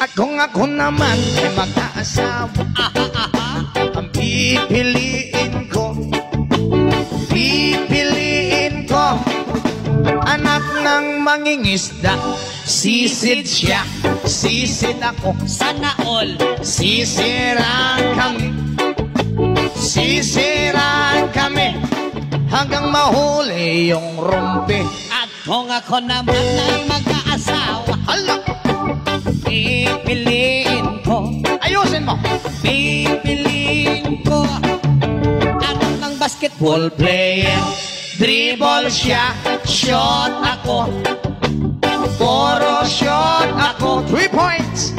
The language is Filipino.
At kung ako naman ay mag-aasawa, ang pipiliin ko anak ng mangingisda. Sisid siya, sisid ako, Sana all. sisiraan kami hanggang mahuli yung rumpi. At kung ako naman ay mag-aasawa, Hala, pipiliin ko, ayusin mo. pipiliin ko anak ng basketball Player, dribble siya, shot ako, puro shot ako. 3 points.